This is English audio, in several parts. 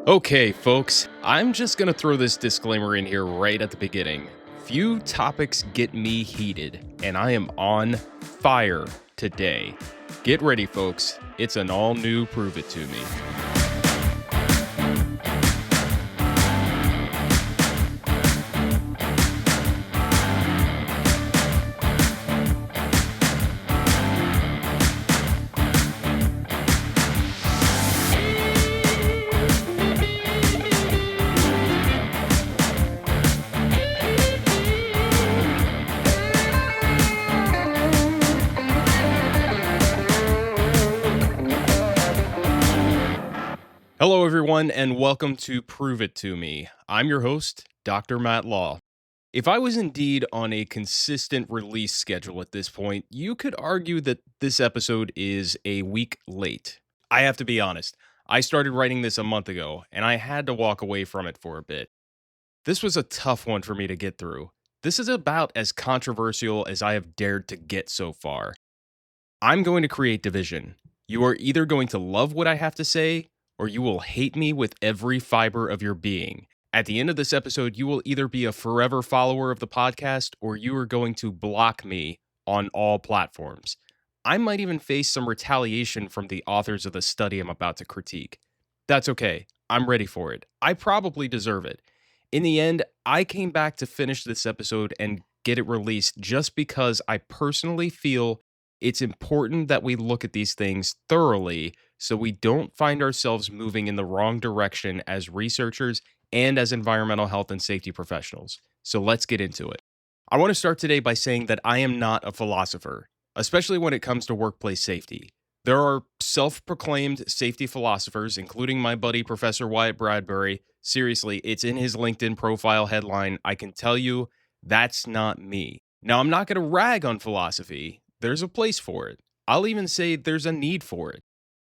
Okay, folks, I'm just gonna throw this disclaimer in here right at the beginning. Few topics get me heated, and I am on fire today. Get ready, folks. It's an all new Prove It To Me. Hello, everyone, and welcome to Prove It To Me. I'm your host, Dr. Matt Law. If I was indeed on a consistent release schedule at this point, you could argue that this episode is a week late. I have to be honest, I started writing this a month ago, and I had to walk away from it for a bit. This was a tough one for me to get through. This is about as controversial as I have dared to get so far. I'm going to create division. You are either going to love what I have to say, or you will hate me with every fiber of your being. At the end of this episode, you will either be a forever follower of the podcast, or you are going to block me on all platforms. I might even face some retaliation from the authors of the study I'm about to critique. That's okay. I'm ready for it. I probably deserve it. In the end, I came back to finish this episode and get it released just because I personally feel it's important that we look at these things thoroughly so we don't find ourselves moving in the wrong direction as researchers and as environmental health and safety professionals. So let's get into it. I want to start today by saying that I am not a philosopher, especially when it comes to workplace safety. There are self-proclaimed safety philosophers, including my buddy Professor Wyatt Bradbury. Seriously, it's in his LinkedIn profile headline. I can tell you that's not me. Now, I'm not going to rag on philosophy. There's a place for it. I'll even say there's a need for it.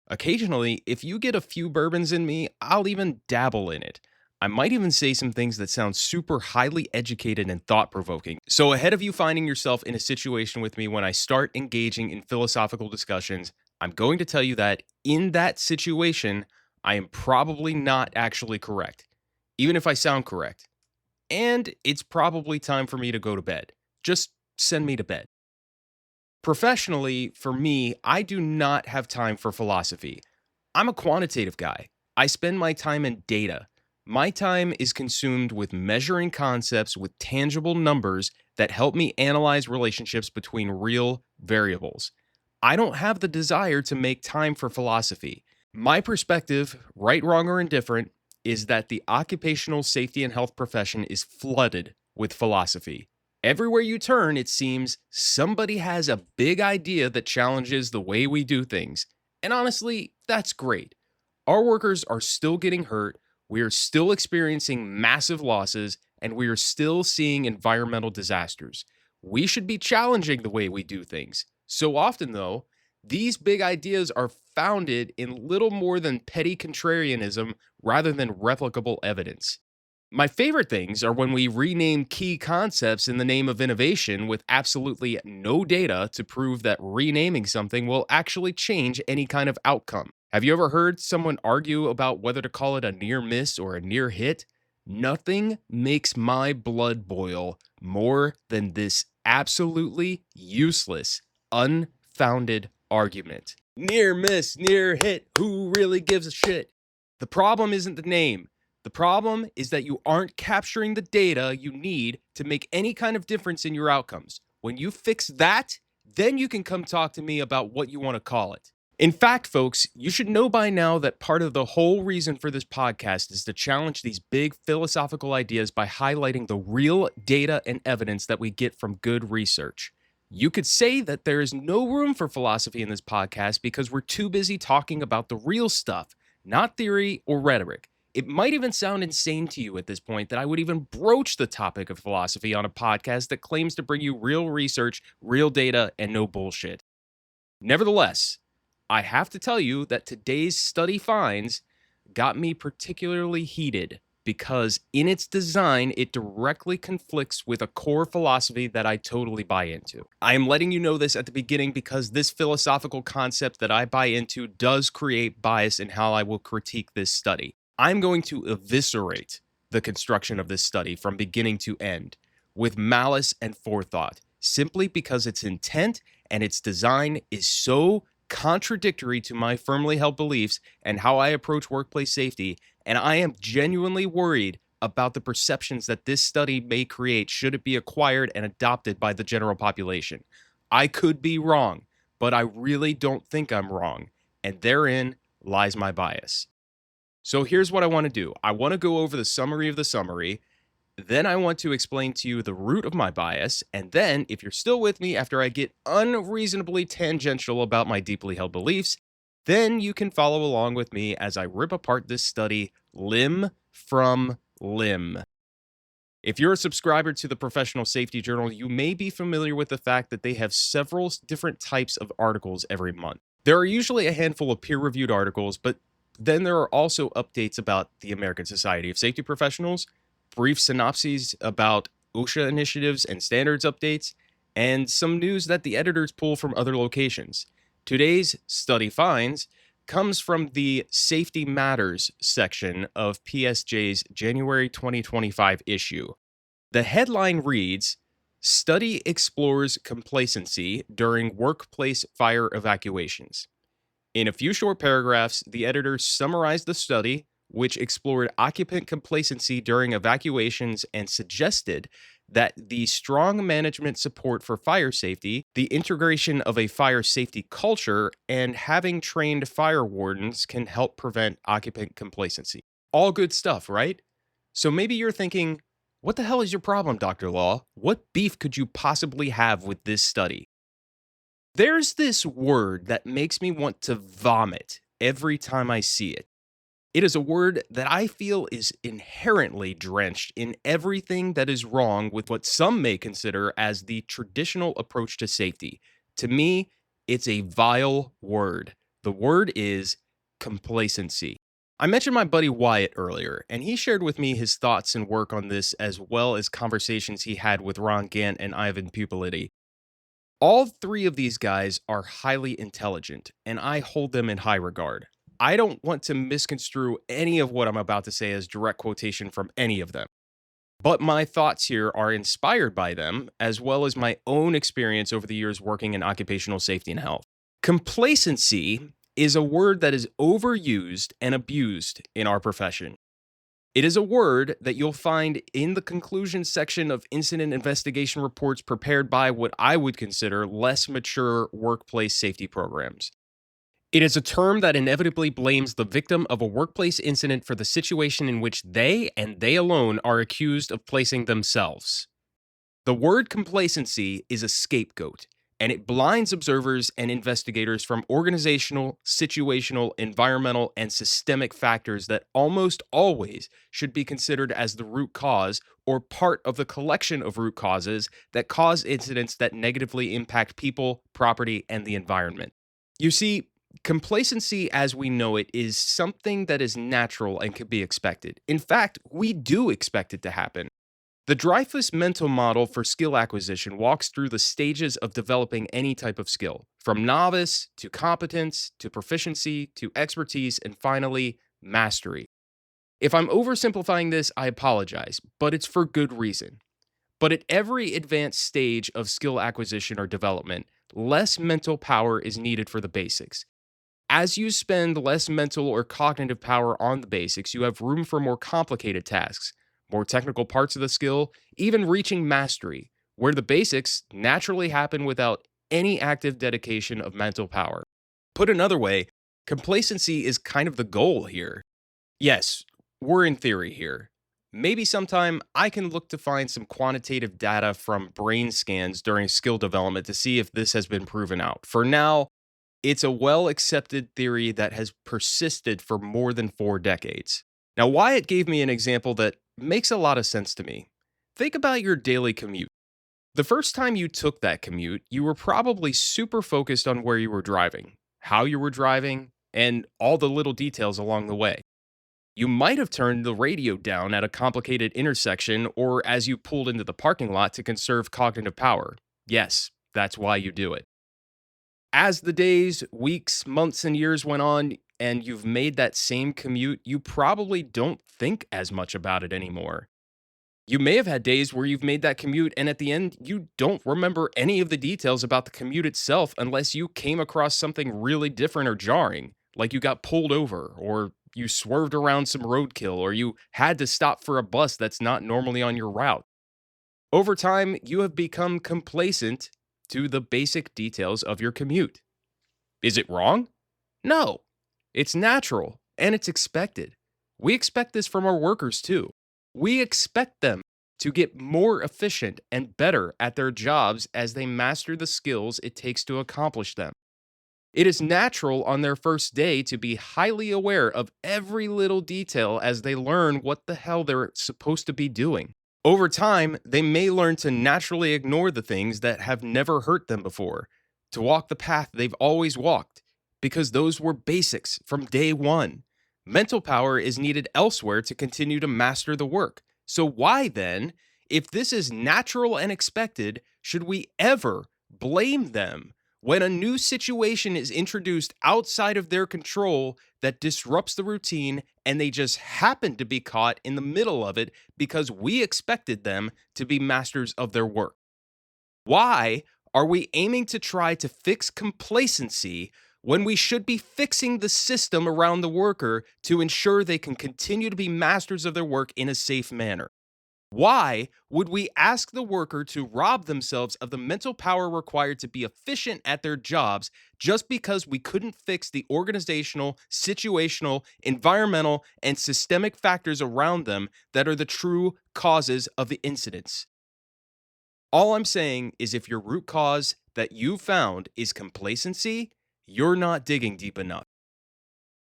Occasionally, if you get a few bourbons in me, I'll even dabble in it. I might even say some things that sound super highly educated and thought-provoking. So ahead of you finding yourself in a situation with me when I start engaging in philosophical discussions, I'm going to tell you that in that situation, I am probably not actually correct, even if I sound correct. And it's probably time for me to go to bed. Just send me to bed. Professionally, for me, I do not have time for philosophy. I'm a quantitative guy. I spend my time in data. My time is consumed with measuring concepts with tangible numbers that help me analyze relationships between real variables. I don't have the desire to make time for philosophy. My perspective, right, wrong, or indifferent, is that the occupational safety and health profession is flooded with philosophy. Everywhere you turn, it seems somebody has a big idea that challenges the way we do things. And honestly, that's great. Our workers are still getting hurt, we are still experiencing massive losses, and we are still seeing environmental disasters. We should be challenging the way we do things. So often, though, these big ideas are founded in little more than petty contrarianism rather than replicable evidence. My favorite things are when we rename key concepts in the name of innovation with absolutely no data to prove that renaming something will actually change any kind of outcome. Have you ever heard someone argue about whether to call it a near miss or a near hit? Nothing makes my blood boil more than this absolutely useless, unfounded argument. Near miss, near hit, who really gives a shit? The problem isn't the name. The problem is that you aren't capturing the data you need to make any kind of difference in your outcomes. When you fix that, then you can come talk to me about what you want to call it. In fact, folks, you should know by now that part of the whole reason for this podcast is to challenge these big philosophical ideas by highlighting the real data and evidence that we get from good research. You could say that there is no room for philosophy in this podcast because we're too busy talking about the real stuff, not theory or rhetoric. It might even sound insane to you at this point that I would even broach the topic of philosophy on a podcast that claims to bring you real research, real data, and no bullshit. Nevertheless, I have to tell you that today's study finds got me particularly heated because in its design, it directly conflicts with a core philosophy that I totally buy into. I am letting you know this at the beginning because this philosophical concept that I buy into does create bias in how I will critique this study. I'm going to eviscerate the construction of this study from beginning to end with malice and forethought, simply because its intent and its design is so contradictory to my firmly held beliefs and how I approach workplace safety. And I am genuinely worried about the perceptions that this study may create should it be acquired and adopted by the general population. I could be wrong, but I really don't think I'm wrong. And therein lies my bias. So here's what I want to do. I want to go over the summary of the summary. Then I want to explain to you the root of my bias. And then, if you're still with me after I get unreasonably tangential about my deeply held beliefs, then you can follow along with me as I rip apart this study limb from limb. If you're a subscriber to the Professional Safety Journal, you may be familiar with the fact that they have several different types of articles every month. There are usually a handful of peer-reviewed articles, but then there are also updates about the American Society of Safety Professionals, brief synopses about OSHA initiatives and standards updates, and some news that the editors pull from other locations. Today's study finds comes from the Safety Matters section of PSJ's January 2025 issue. The headline reads, Study explores complacency during workplace fire evacuations. In a few short paragraphs, the editors summarized the study, which explored occupant complacency during evacuations and suggested that the strong management support for fire safety, the integration of a fire safety culture, and having trained fire wardens can help prevent occupant complacency. All good stuff, right? So maybe you're thinking, what the hell is your problem, Dr. Law? What beef could you possibly have with this study? There's this word that makes me want to vomit every time I see it. It is a word that I feel is inherently drenched in everything that is wrong with what some may consider as the traditional approach to safety. To me, it's a vile word. The word is complacency. I mentioned my buddy Wyatt earlier, and he shared with me his thoughts and work on this, as well as conversations he had with Ron Gant and Ivan Pupility. All three of these guys are highly intelligent, and I hold them in high regard. I don't want to misconstrue any of what I'm about to say as direct quotation from any of them. But my thoughts here are inspired by them, as well as my own experience over the years working in occupational safety and health. Complacency is a word that is overused and abused in our profession. It is a word that you'll find in the conclusion section of incident investigation reports prepared by what I would consider less mature workplace safety programs. It is a term that inevitably blames the victim of a workplace incident for the situation in which they and they alone are accused of placing themselves. The word complacency is a scapegoat, and it blinds observers and investigators from organizational, situational, environmental, and systemic factors that almost always should be considered as the root cause or part of the collection of root causes that cause incidents that negatively impact people, property, and the environment. You see, complacency as we know it is something that is natural and can be expected. In fact, we do expect it to happen. The Dreyfus mental model for skill acquisition walks through the stages of developing any type of skill, from novice to competence to proficiency to expertise and finally, mastery. If I'm oversimplifying this, I apologize, but it's for good reason. But at every advanced stage of skill acquisition or development, less mental power is needed for the basics. As you spend less mental or cognitive power on the basics, you have room for more complicated tasks, more technical parts of the skill, even reaching mastery, where the basics naturally happen without any active dedication of mental power. Put another way, complacency is kind of the goal here. Yes, we're in theory here. Maybe sometime I can look to find some quantitative data from brain scans during skill development to see if this has been proven out. For now, it's a well accepted theory that has persisted for more than 4 decades. Now, Wyatt gave me an example that makes a lot of sense to me. Think about your daily commute. The first time you took that commute, you were probably super focused on where you were driving, how you were driving, and all the little details along the way. You might have turned the radio down at a complicated intersection or as you pulled into the parking lot to conserve cognitive power. Yes, that's why you do it. As the days, weeks, months, and years went on, and you've made that same commute, you probably don't think as much about it anymore. You may have had days where you've made that commute, and at the end, you don't remember any of the details about the commute itself unless you came across something really different or jarring, like you got pulled over, or you swerved around some roadkill, or you had to stop for a bus that's not normally on your route. Over time, you have become complacent to the basic details of your commute. Is it wrong? No. It's natural and it's expected. We expect this from our workers too. We expect them to get more efficient and better at their jobs as they master the skills it takes to accomplish them. It is natural on their first day to be highly aware of every little detail as they learn what the hell they're supposed to be doing. Over time, they may learn to naturally ignore the things that have never hurt them before, to walk the path they've always walked, because those were basics from day one. Mental power is needed elsewhere to continue to master the work. So, why then, if this is natural and expected, should we ever blame them when a new situation is introduced outside of their control that disrupts the routine and they just happen to be caught in the middle of it because we expected them to be masters of their work? Why are we aiming to try to fix complacency when we should be fixing the system around the worker to ensure they can continue to be masters of their work in a safe manner? Why would we ask the worker to rob themselves of the mental power required to be efficient at their jobs just because we couldn't fix the organizational, situational, environmental, and systemic factors around them that are the true causes of the incidents? All I'm saying is if your root cause that you found is complacency, you're not digging deep enough.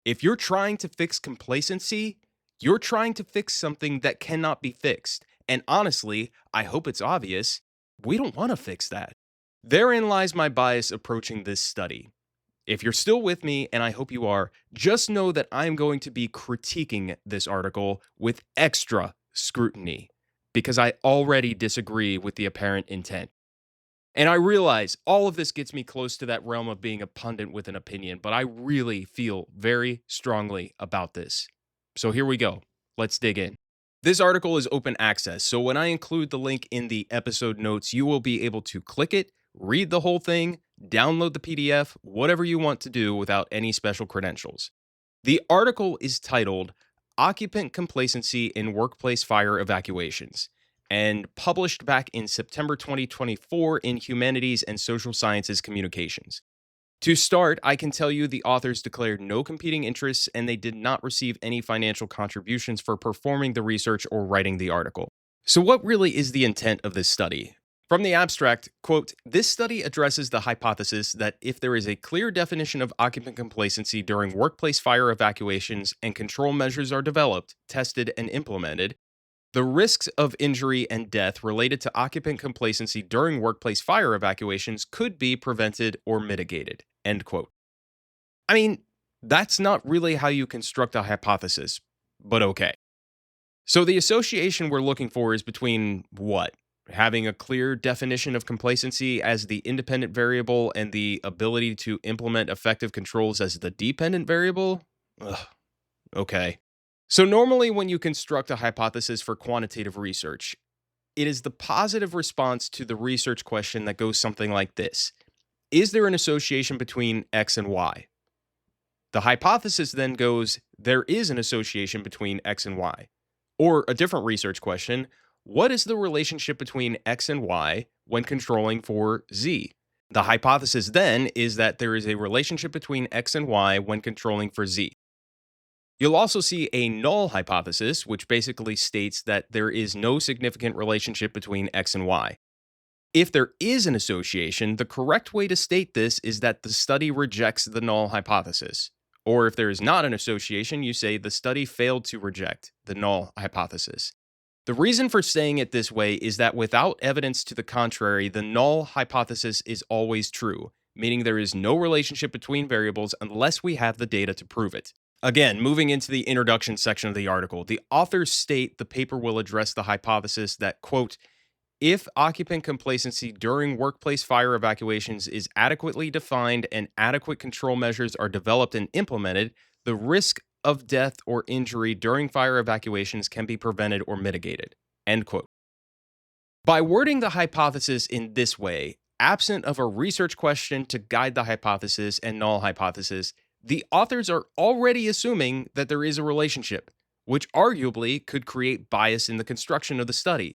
If you're trying to fix complacency, you're trying to fix something that cannot be fixed. And honestly, I hope it's obvious, we don't want to fix that. Therein lies my bias approaching this study. If you're still with me, and I hope you are, just know that I'm going to be critiquing this article with extra scrutiny because I already disagree with the apparent intent. And I realize all of this gets me close to that realm of being a pundit with an opinion, but I really feel very strongly about this. So here we go. Let's dig in. This article is open access, so when I include the link in the episode notes, you will be able to click it, read the whole thing, download the PDF, whatever you want to do without any special credentials. The article is titled Occupant Complacency in Workplace Fire Evacuations and published back in September 2024 in Humanities and Social Sciences Communications. To start, I can tell you the authors declared no competing interests and they did not receive any financial contributions for performing the research or writing the article. So, what really is the intent of this study? From the abstract, quote, this study addresses the hypothesis that if there is a clear definition of occupant complacency during workplace fire evacuations and control measures are developed, tested, and implemented, the risks of injury and death related to occupant complacency during workplace fire evacuations could be prevented or mitigated, end quote. I mean, that's not really how you construct a hypothesis, but okay. So the association we're looking for is between what? Having a clear definition of complacency as the independent variable and the ability to implement effective controls as the dependent variable? Ugh, okay. So normally when you construct a hypothesis for quantitative research, it is the positive response to the research question that goes something like this. Is there an association between X and Y? The hypothesis then goes, there is an association between X and Y. Or a different research question, what is the relationship between X and Y when controlling for Z? The hypothesis then is that there is a relationship between X and Y when controlling for Z. You'll also see a null hypothesis, which basically states that there is no significant relationship between X and Y. If there is an association, the correct way to state this is that the study rejects the null hypothesis. Or if there is not an association, you say the study failed to reject the null hypothesis. The reason for saying it this way is that without evidence to the contrary, the null hypothesis is always true, meaning there is no relationship between variables unless we have the data to prove it. Again, moving into the introduction section of the article, the authors state the paper will address the hypothesis that, quote, if occupant complacency during workplace fire evacuations is adequately defined and adequate control measures are developed and implemented, the risk of death or injury during fire evacuations can be prevented or mitigated. End quote. By wording the hypothesis in this way, absent of a research question to guide the hypothesis and null hypothesis, the authors are already assuming that there is a relationship, which arguably could create bias in the construction of the study.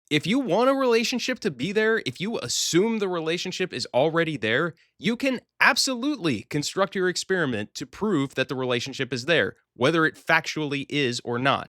If you want a relationship to be there, if you assume the relationship is already there, you can absolutely construct your experiment to prove that the relationship is there, whether it factually is or not.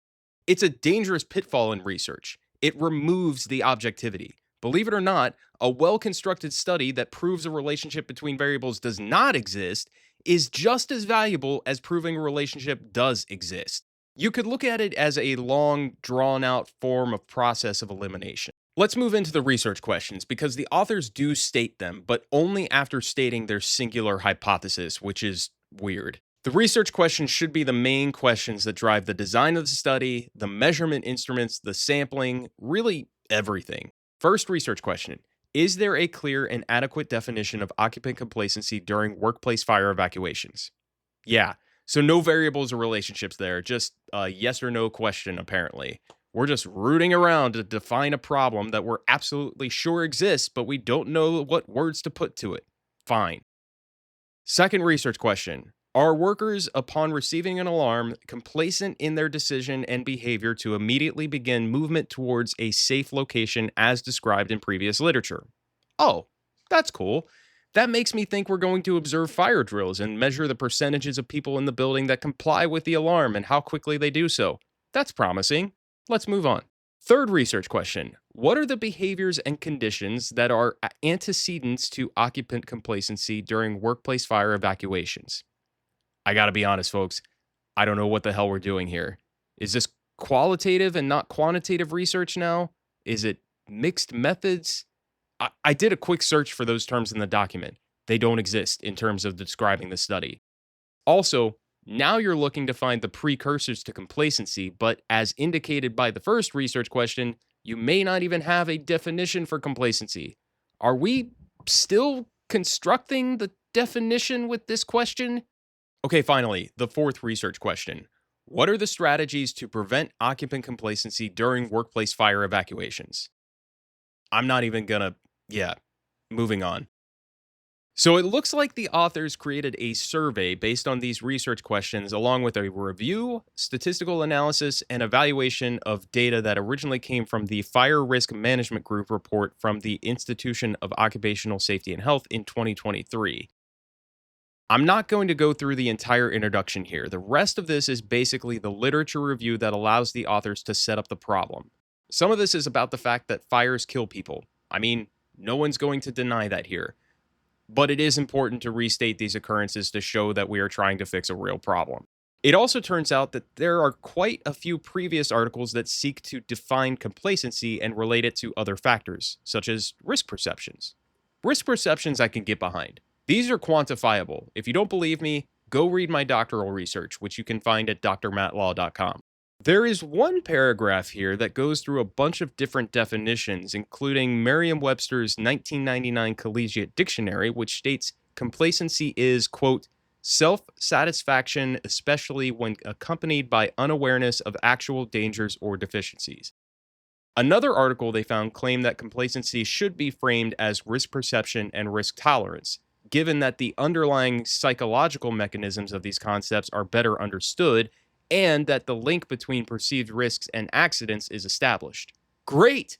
It's a dangerous pitfall in research. It removes the objectivity. Believe it or not, a well constructed study that proves a relationship between variables does not exist is just as valuable as proving a relationship does exist. You could look at it as a long, drawn out form of process of elimination. Let's move into the research questions because the authors do state them, but only after stating their singular hypothesis, which is weird. The research questions should be the main questions that drive the design of the study, the measurement instruments, the sampling, really everything. First research question: is there a clear and adequate definition of occupant complacency during workplace fire evacuations? Yeah, so no variables or relationships there, just a yes or no question, apparently. We're just rooting around to define a problem that we're absolutely sure exists, but we don't know what words to put to it. Fine. Second research question: are workers, upon receiving an alarm, complacent in their decision and behavior to immediately begin movement towards a safe location as described in previous literature? Oh, that's cool. That makes me think we're going to observe fire drills and measure the percentages of people in the building that comply with the alarm and how quickly they do so. That's promising. Let's move on. Third research question: what are the behaviors and conditions that are antecedents to occupant complacency during workplace fire evacuations? I gotta be honest, folks. I don't know what the hell we're doing here. Is this qualitative and not quantitative research now? Is it mixed methods? I did a quick search for those terms in the document. They don't exist in terms of describing the study. Also, now you're looking to find the precursors to complacency, but as indicated by the first research question, you may not even have a definition for complacency. Are we still constructing the definition with this question? Okay, finally, the fourth research question: what are the strategies to prevent occupant complacency during workplace fire evacuations? I'm not even gonna, yeah, moving on. So it looks like the authors created a survey based on these research questions, along with a review, statistical analysis, and evaluation of data that originally came from the Fire Risk Management Group report from the Institution of Occupational Safety and Health in 2023. I'm not going to go through the entire introduction here. The rest of this is basically the literature review that allows the authors to set up the problem. Some of this is about the fact that fires kill people. I mean, no one's going to deny that here. But it is important to restate these occurrences to show that we are trying to fix a real problem. It also turns out that there are quite a few previous articles that seek to define complacency and relate it to other factors, such as risk perceptions. Risk perceptions I can get behind. These are quantifiable. If you don't believe me, go read my doctoral research, which you can find at drmattlaw.com. There is one paragraph here that goes through a bunch of different definitions, including Merriam-Webster's 1999 Collegiate Dictionary, which states complacency is, quote, self-satisfaction, especially when accompanied by unawareness of actual dangers or deficiencies. Another article they found claimed that complacency should be framed as risk perception and risk tolerance, given that the underlying psychological mechanisms of these concepts are better understood and that the link between perceived risks and accidents is established. Great!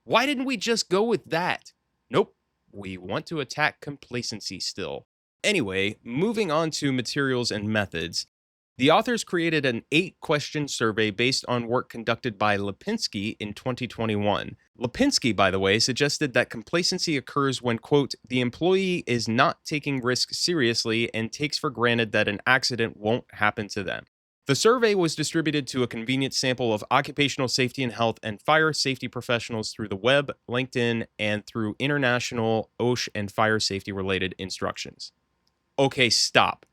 Why didn't we just go with that? Nope, we want to attack complacency still. Anyway, moving on to materials and methods, the authors created an 8-question survey based on work conducted by Lipinski in 2021. Lipinski, by the way, suggested that complacency occurs when, quote, the employee is not taking risks seriously and takes for granted that an accident won't happen to them. The survey was distributed to a convenient sample of occupational safety and health and fire safety professionals through the web, LinkedIn, and through international OSHA and fire safety related instructions. Okay, stop.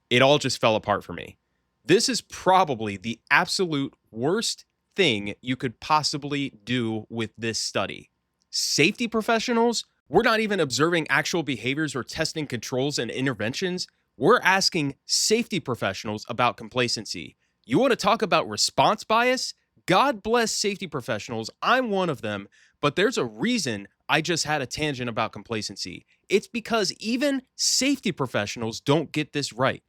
It all just fell apart for me. This is probably the absolute worst thing you could possibly do with this study. Safety professionals? We're not even observing actual behaviors or testing controls and interventions. We're asking safety professionals about complacency. You want to talk about response bias? God bless safety professionals. I'm one of them, but there's a reason I just had a tangent about complacency. It's because even safety professionals don't get this right.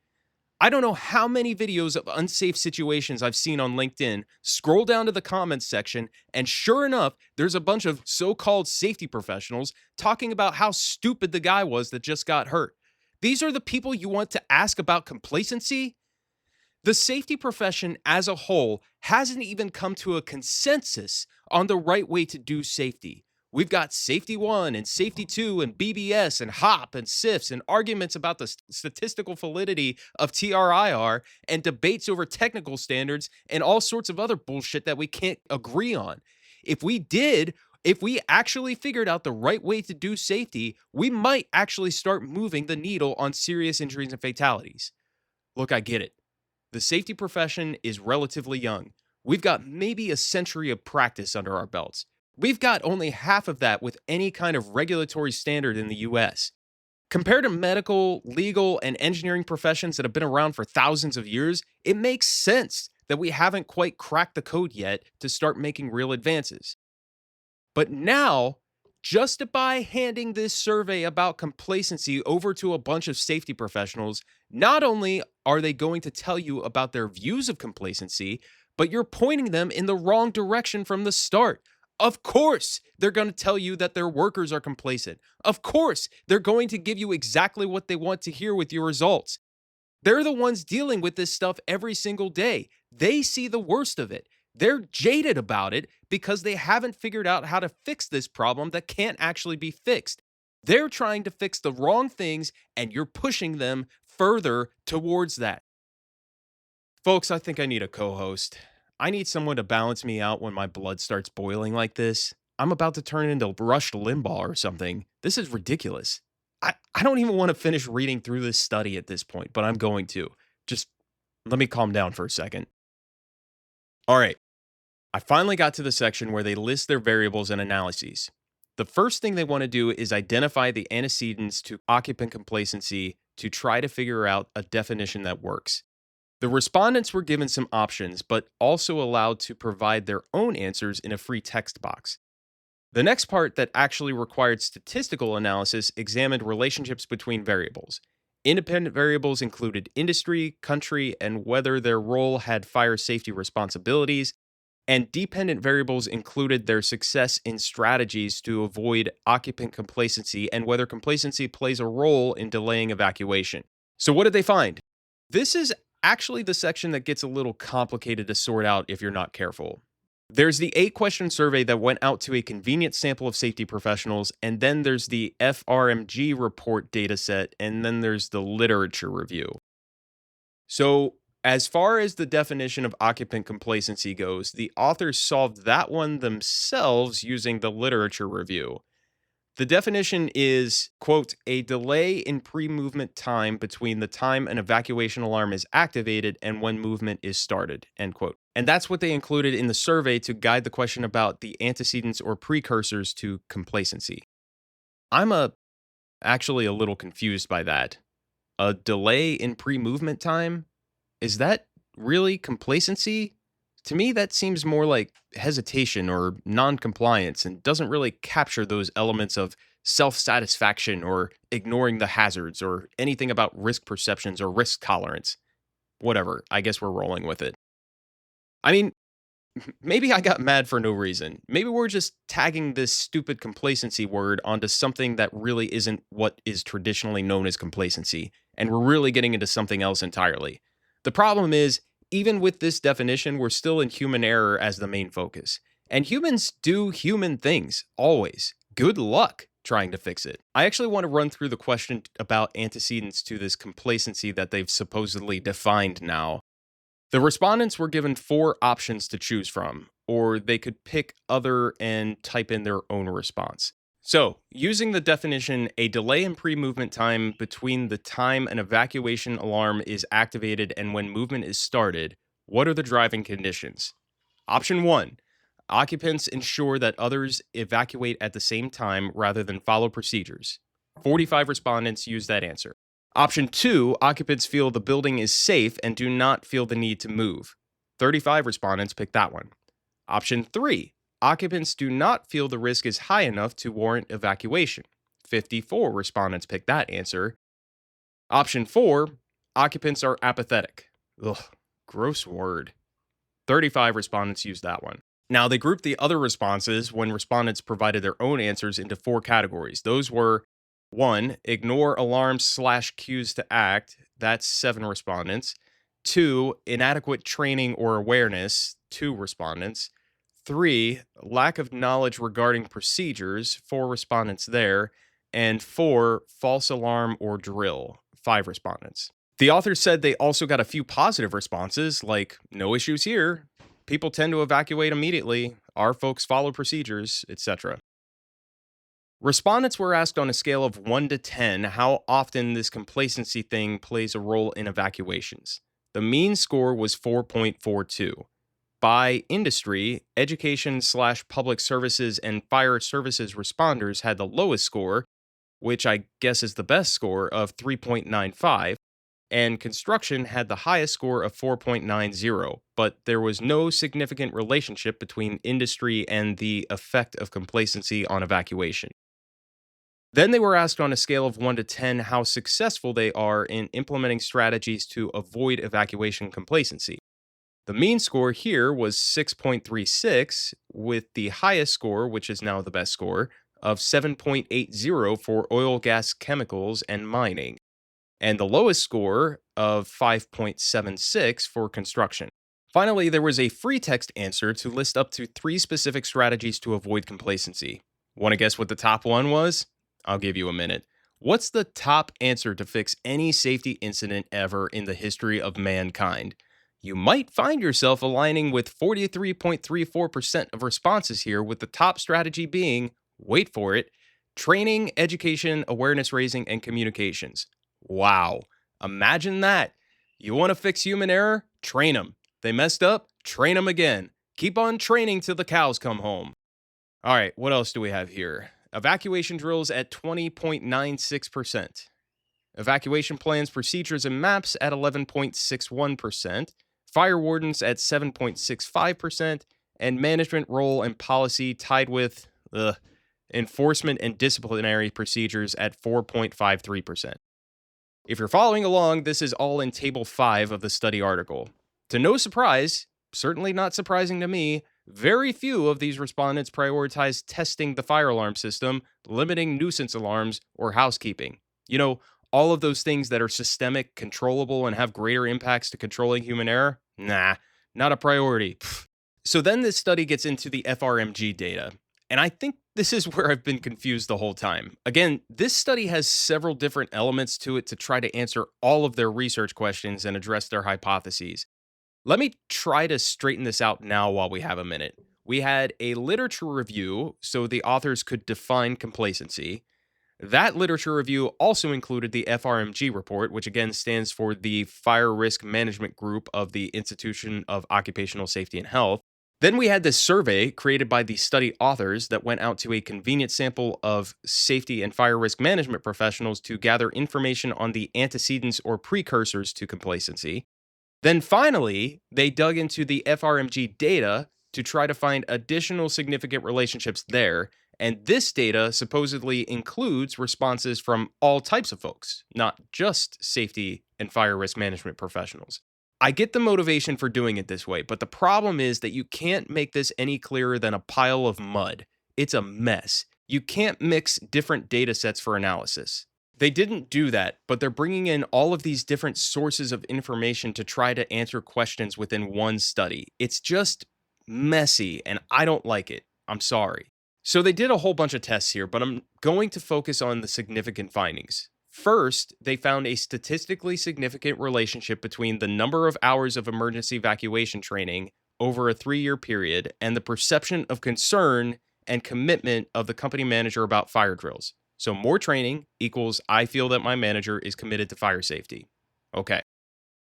I don't know how many videos of unsafe situations I've seen on LinkedIn. Scroll down to the comments section, and sure enough, there's a bunch of so called safety professionals talking about how stupid the guy was that just got hurt. These are the people you want to ask about complacency? The safety profession as a whole hasn't even come to a consensus on the right way to do safety. We've got safety one and safety two and BBS and HOP and SIFs and arguments about the statistical validity of TRIR and debates over technical standards and all sorts of other bullshit that we can't agree on. If we did, if we actually figured out the right way to do safety, we might actually start moving the needle on serious injuries and fatalities. Look, I get it. The safety profession is relatively young. We've got maybe a century of practice under our belts. We've got only half of that with any kind of regulatory standard in the US. Compared to medical, legal, and engineering professions that have been around for thousands of years, it makes sense that we haven't quite cracked the code yet to start making real advances. But now, just by handing this survey about complacency over to a bunch of safety professionals, not only are they going to tell you about their views of complacency, but you're pointing them in the wrong direction from the start. Of course, they're going to tell you that their workers are complacent. Of course, they're going to give you exactly what they want to hear with your results. They're the ones dealing with this stuff every single day. They see the worst of it. They're jaded about it because they haven't figured out how to fix this problem that can't actually be fixed. They're trying to fix the wrong things, and you're pushing them further towards that. Folks, I think I need a co host. I need someone to balance me out when my blood starts boiling like this. I'm about to turn into Rush Limbaugh or something. This is ridiculous. I don't even want to finish reading through this study at this point, but I'm going to. Just let me calm down for a second. All right. I finally got to the section where they list their variables and analyses. The first thing they want to do is identify the antecedents to occupant complacency to try to figure out a definition that works. The respondents were given some options, but also allowed to provide their own answers in a free text box. The next part that actually required statistical analysis examined relationships between variables. Independent variables included industry, country, and whether their role had fire safety responsibilities, and dependent variables included their success in strategies to avoid occupant complacency and whether complacency plays a role in delaying evacuation. So, what did they find? This is actually the section that gets a little complicated to sort out if you're not careful. There's the 8-question survey that went out to a convenient sample of safety professionals, and then there's the FRMG report dataset, and then there's the literature review. So, as far as the definition of occupant complacency goes, the authors solved that one themselves using the literature review. The definition is, quote, a delay in pre-movement time between the time an evacuation alarm is activated and when movement is started, end quote. And that's what they included in the survey to guide the question about the antecedents or precursors to complacency. I'm actually a little confused by that. A delay in pre-movement time? Is that really complacency? To me, that seems more like hesitation or non-compliance and doesn't really capture those elements of self-satisfaction or ignoring the hazards or anything about risk perceptions or risk tolerance. Whatever, I guess we're rolling with it. I mean, maybe I got mad for no reason. Maybe we're just tagging this stupid complacency word onto something that really isn't what is traditionally known as complacency, and we're really getting into something else entirely. The problem is, even with this definition, we're still in human error as the main focus. And humans do human things, always. Good luck trying to fix it. I actually want to run through the question about antecedents to this complacency that they've supposedly defined now. The respondents were given 4 options to choose from, or they could pick other and type in their own response. So, using the definition, a delay in pre-movement time between the time an evacuation alarm is activated and when movement is started, what are the driving conditions? Option 1, occupants ensure that others evacuate at the same time rather than follow procedures. 45 respondents used that answer. Option 2, occupants feel the building is safe and do not feel the need to move. 35 respondents picked that one. Option 3, occupants do not feel the risk is high enough to warrant evacuation. 54 respondents picked that answer. Option 4, occupants are apathetic. Ugh, gross word. 35 respondents used that one. Now, they grouped the other responses when respondents provided their own answers into 4 categories. Those were 1, ignore alarms/cues to act. That's 7 respondents. 2, inadequate training or awareness. 2 respondents. 3, lack of knowledge regarding procedures. 4 respondents there. And 4, false alarm or drill. 5 respondents. The authors said they also got a few positive responses, like no issues here. People tend to evacuate immediately. Our folks follow procedures, etc. Respondents were asked on a scale of 1 to 10 how often this complacency thing plays a role in evacuations. The mean score was 4.42. By industry, education/public services and fire services responders had the lowest score, which I guess is the best score, of 3.95. And construction had the highest score of 4.90, but there was no significant relationship between industry and the effect of complacency on evacuation. Then they were asked on a scale of 1 to 10 how successful they are in implementing strategies to avoid evacuation complacency. The mean score here was 6.36, with the highest score, which is now the best score, of 7.80 for oil, gas, chemicals, and mining, and the lowest score of 5.76 for construction. Finally, there was a free text answer to list up to 3 specific strategies to avoid complacency. Want to guess what the top one was? I'll give you a minute. What's the top answer to fix any safety incident ever in the history of mankind? You might find yourself aligning with 43.34% of responses here, with the top strategy being, wait for it, training, education, awareness raising, and communications. Wow. Imagine that. You want to fix human error? Train them. They messed up? Train them again. Keep on training till the cows come home. All right, what else do we have here? Evacuation drills at 20.96%. Evacuation plans, procedures, and maps at 11.61%. Fire wardens at 7.65%. And management role and policy tied with enforcement and disciplinary procedures at 4.53%. If you're following along, this is all in Table 5 of the study article. To no surprise, certainly not surprising to me, very few of these respondents prioritized testing the fire alarm system, limiting nuisance alarms, or housekeeping. You know, all of those things that are systemic, controllable, and have greater impacts to controlling human error? Nah, not a priority. Pfft. So then this study gets into the FRMG data. And I think this is where I've been confused the whole time. Again, this study has several different elements to it to try to answer all of their research questions and address their hypotheses. Let me try to straighten this out now while we have a minute. We had a literature review so the authors could define complacency. That literature review also included the FRMG report, which again stands for the Fire Risk Management Group of the Institution of Occupational Safety and Health. Then we had this survey created by the study authors that went out to a convenient sample of safety and fire risk management professionals to gather information on the antecedents or precursors to complacency. Then finally, they dug into the FRMG data to try to find additional significant relationships there. And this data supposedly includes responses from all types of folks, not just safety and fire risk management professionals. I get the motivation for doing it this way, but the problem is that you can't make this any clearer than a pile of mud. It's a mess. You can't mix different data sets for analysis. They didn't do that, but they're bringing in all of these different sources of information to try to answer questions within one study. It's just messy, and I don't like it. I'm sorry. So they did a whole bunch of tests here, but I'm going to focus on the significant findings. First, they found a statistically significant relationship between the number of hours of emergency evacuation training over a 3-year period and the perception of concern and commitment of the company manager about fire drills. So more training equals I feel that my manager is committed to fire safety. Okay.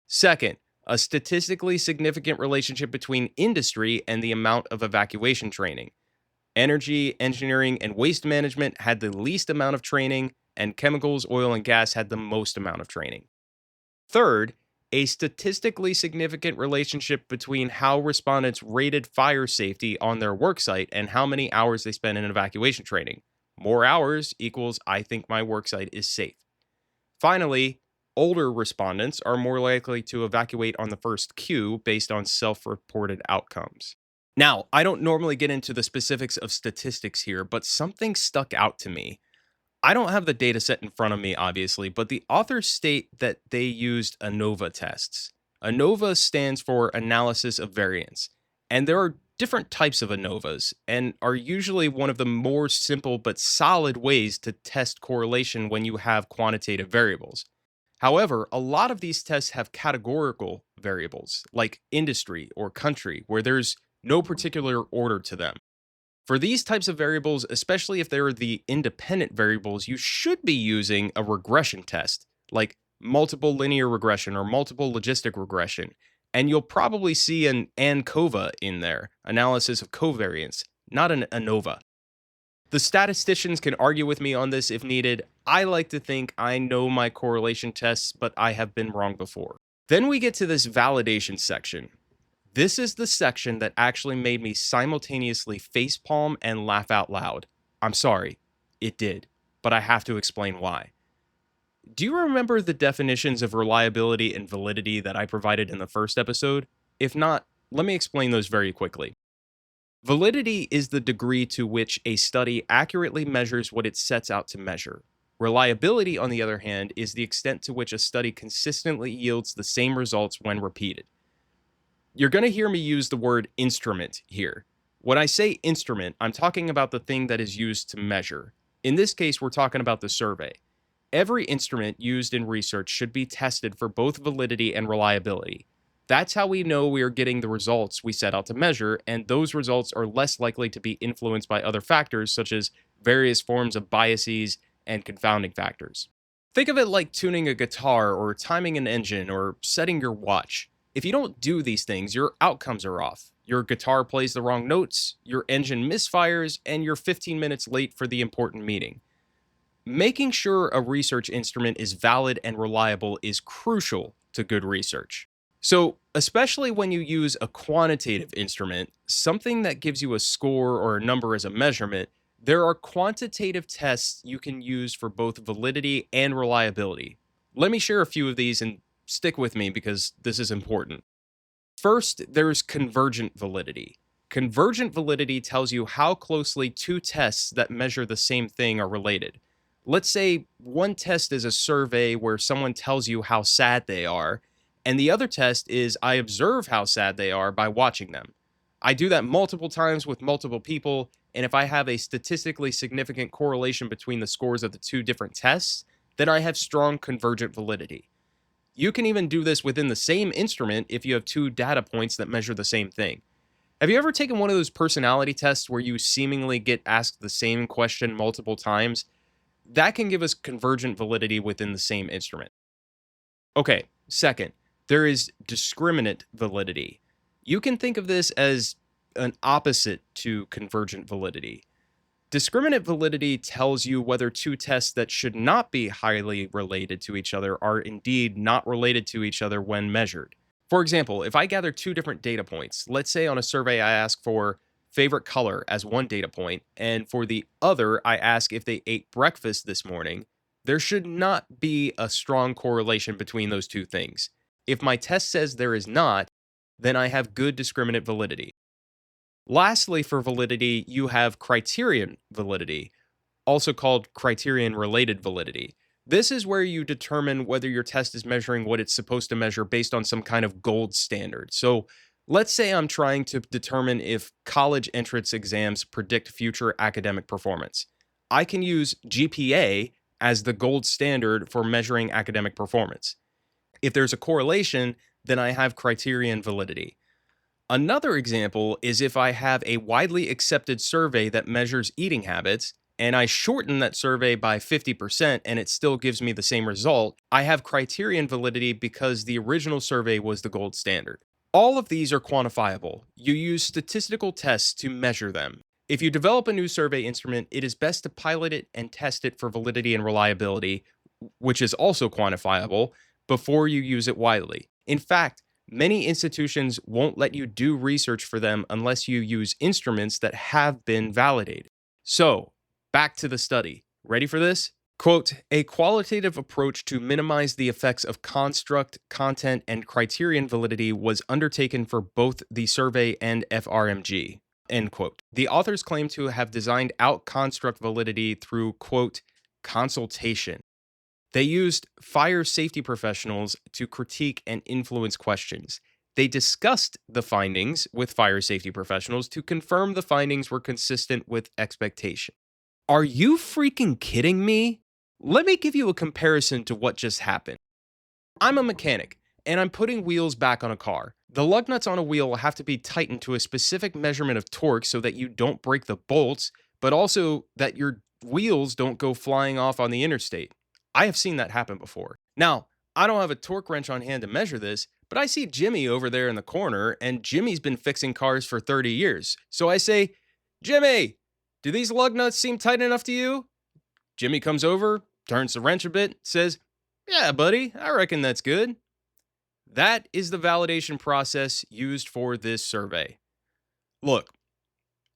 Second, a statistically significant relationship between industry and the amount of evacuation training. Energy, engineering, and waste management had the least amount of training, and chemicals, oil, and gas had the most amount of training. Third, a statistically significant relationship between how respondents rated fire safety on their worksite and how many hours they spend in evacuation training. More hours equals I think my worksite is safe. Finally, older respondents are more likely to evacuate on the first cue based on self reported outcomes. Now, I don't normally get into the specifics of statistics here, but something stuck out to me. I don't have the data set in front of me, obviously, but the authors state that they used ANOVA tests. ANOVA stands for Analysis of Variance, and there are different types of ANOVAs, and are usually one of the more simple but solid ways to test correlation when you have quantitative variables. However, a lot of these tests have categorical variables, like industry or country, where there's no particular order to them. For these types of variables, especially if they're the independent variables, you should be using a regression test, like multiple linear regression or multiple logistic regression. And you'll probably see an ANCOVA in there, analysis of covariance, not an ANOVA. The statisticians can argue with me on this if needed. I like to think I know my correlation tests, but I have been wrong before. Then we get to this validation section. This is the section that actually made me simultaneously facepalm and laugh out loud. I'm sorry, it did, but I have to explain why. Do you remember the definitions of reliability and validity that I provided in the first episode? If not, let me explain those very quickly. Validity is the degree to which a study accurately measures what it sets out to measure. Reliability, on the other hand, is the extent to which a study consistently yields the same results when repeated. You're going to hear me use the word instrument here. When I say instrument, I'm talking about the thing that is used to measure. In this case, we're talking about the survey. Every instrument used in research should be tested for both validity and reliability. That's how we know we are getting the results we set out to measure, and those results are less likely to be influenced by other factors such as various forms of biases and confounding factors. Think of it like tuning a guitar or timing an engine or setting your watch. If you don't do these things, your outcomes are off. Your guitar plays the wrong notes, your engine misfires, and you're 15 minutes late for the important meeting. Making sure a research instrument is valid and reliable is crucial to good research. So, especially when you use a quantitative instrument, something that gives you a score or a number as a measurement, there are quantitative tests you can use for both validity and reliability. Let me share a few of these and stick with me because this is important. First, there's convergent validity. Convergent validity tells you how closely two tests that measure the same thing are related. Let's say one test is a survey where someone tells you how sad they are, and the other test is I observe how sad they are by watching them. I do that multiple times with multiple people, and if I have a statistically significant correlation between the scores of the two different tests, then I have strong convergent validity. You can even do this within the same instrument if you have two data points that measure the same thing. Have you ever taken one of those personality tests where you seemingly get asked the same question multiple times? That can give us convergent validity within the same instrument. Okay, second, there is discriminant validity. You can think of this as an opposite to convergent validity. Discriminant validity tells you whether two tests that should not be highly related to each other are indeed not related to each other when measured. For example, if I gather two different data points, let's say on a survey I ask for favorite color as one data point, and for the other I ask if they ate breakfast this morning, there should not be a strong correlation between those two things. If my test says there is not, then I have good discriminant validity. Lastly, for validity, you have criterion validity, also called criterion-related validity. This is where you determine whether your test is measuring what it's supposed to measure based on some kind of gold standard. So let's say I'm trying to determine if college entrance exams predict future academic performance. I can use GPA as the gold standard for measuring academic performance. If there's a correlation, then I have criterion validity. Another example is if I have a widely accepted survey that measures eating habits, and I shorten that survey by 50% and it still gives me the same result, I have criterion validity because the original survey was the gold standard. All of these are quantifiable. You use statistical tests to measure them. If you develop a new survey instrument, it is best to pilot it and test it for validity and reliability, which is also quantifiable, before you use it widely. In fact, many institutions won't let you do research for them unless you use instruments that have been validated. So, back to the study. Ready for this? Quote, a qualitative approach to minimize the effects of construct, content, and criterion validity was undertaken for both the survey and FRMG. End quote. The authors claim to have designed out construct validity through, quote, consultation. They used fire safety professionals to critique and influence questions. They discussed the findings with fire safety professionals to confirm the findings were consistent with expectation. Are you freaking kidding me? Let me give you a comparison to what just happened. I'm a mechanic, and I'm putting wheels back on a car. The lug nuts on a wheel will have to be tightened to a specific measurement of torque so that you don't break the bolts, but also that your wheels don't go flying off on the interstate. I have seen that happen before. Now, I don't have a torque wrench on hand to measure this, but I see Jimmy over there in the corner, and Jimmy's been fixing cars for 30 years. So I say, Jimmy, do these lug nuts seem tight enough to you? Jimmy comes over, turns the wrench a bit, says, yeah, buddy, I reckon that's good. That is the validation process used for this survey. Look,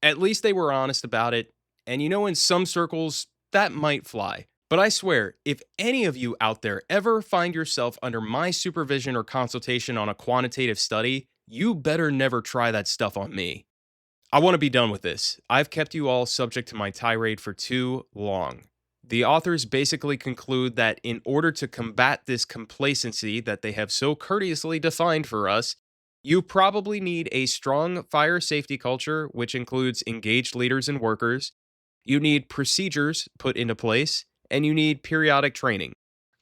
at least they were honest about it, and in some circles, that might fly. But I swear, if any of you out there ever find yourself under my supervision or consultation on a quantitative study, you better never try that stuff on me. I want to be done with this. I've kept you all subject to my tirade for too long. The authors basically conclude that in order to combat this complacency that they have so courteously defined for us, you probably need a strong fire safety culture, which includes engaged leaders and workers. You need procedures put into place, and you need periodic training.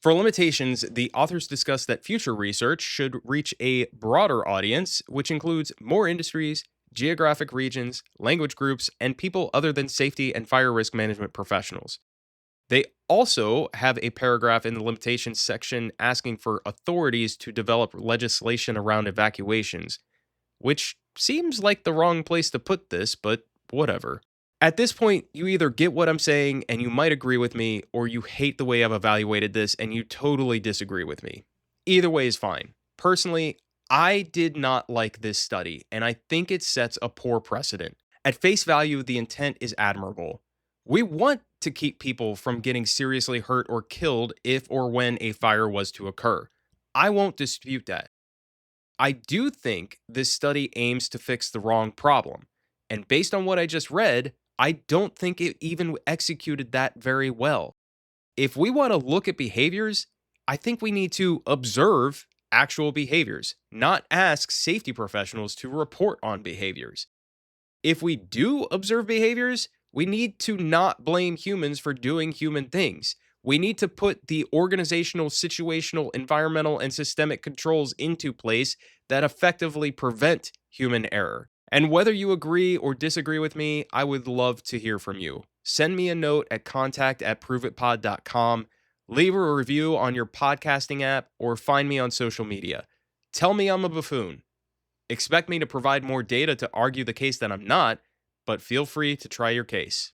For limitations, the authors discuss that future research should reach a broader audience, which includes more industries, geographic regions, language groups, and people other than safety and fire risk management professionals. They also have a paragraph in the limitations section asking for authorities to develop legislation around evacuations, which seems like the wrong place to put this, but whatever. At this point, you either get what I'm saying and you might agree with me, or you hate the way I've evaluated this and you totally disagree with me. Either way is fine. Personally, I did not like this study, and I think it sets a poor precedent. At face value, the intent is admirable. We want to keep people from getting seriously hurt or killed if or when a fire was to occur. I won't dispute that. I do think this study aims to fix the wrong problem, and based on what I just read, I don't think it even executed that very well. If we want to look at behaviors, I think we need to observe actual behaviors, not ask safety professionals to report on behaviors. If we do observe behaviors, we need to not blame humans for doing human things. We need to put the organizational, situational, environmental, and systemic controls into place that effectively prevent human error. And whether you agree or disagree with me, I would love to hear from you. Send me a note at contact@proveitpod.com, leave a review on your podcasting app, or find me on social media. Tell me I'm a buffoon. Expect me to provide more data to argue the case that I'm not, but feel free to try your case.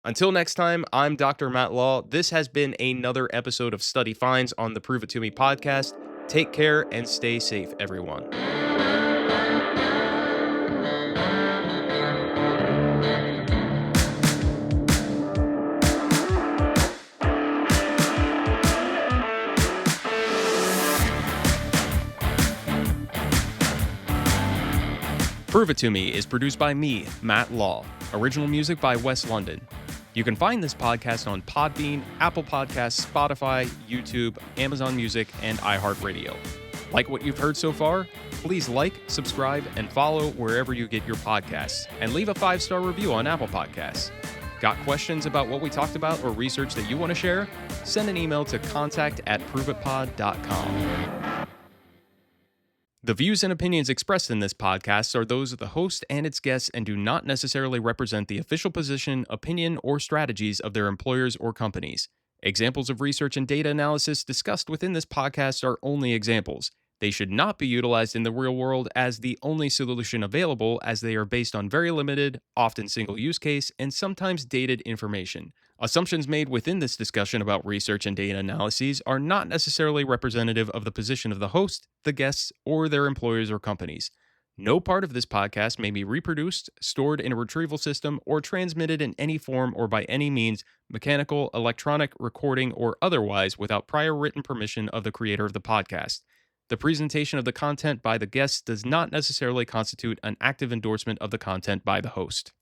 Until next time, I'm Dr. Matt Law. This has been another episode of Study Finds on the Prove It To Me podcast. Take care and stay safe, everyone. Prove It To Me is produced by me, Matt Law. Original music by Wes London. You can find this podcast on Podbean, Apple Podcasts, Spotify, YouTube, Amazon Music, and iHeartRadio. Like what you've heard so far? Please like, subscribe, and follow wherever you get your podcasts, and leave a 5-star review on Apple Podcasts. Got questions about what we talked about or research that you want to share? Send an email to contact@proveitpod.com. The views and opinions expressed in this podcast are those of the host and its guests and do not necessarily represent the official position, opinion, or strategies of their employers or companies. Examples of research and data analysis discussed within this podcast are only examples. They should not be utilized in the real world as the only solution available, as they are based on very limited, often single use case, and sometimes dated information. Assumptions made within this discussion about research and data analyses are not necessarily representative of the position of the host, the guests, or their employers or companies. No part of this podcast may be reproduced, stored in a retrieval system, or transmitted in any form or by any means, mechanical, electronic, recording, or otherwise, without prior written permission of the creator of the podcast. The presentation of the content by the guests does not necessarily constitute an active endorsement of the content by the host.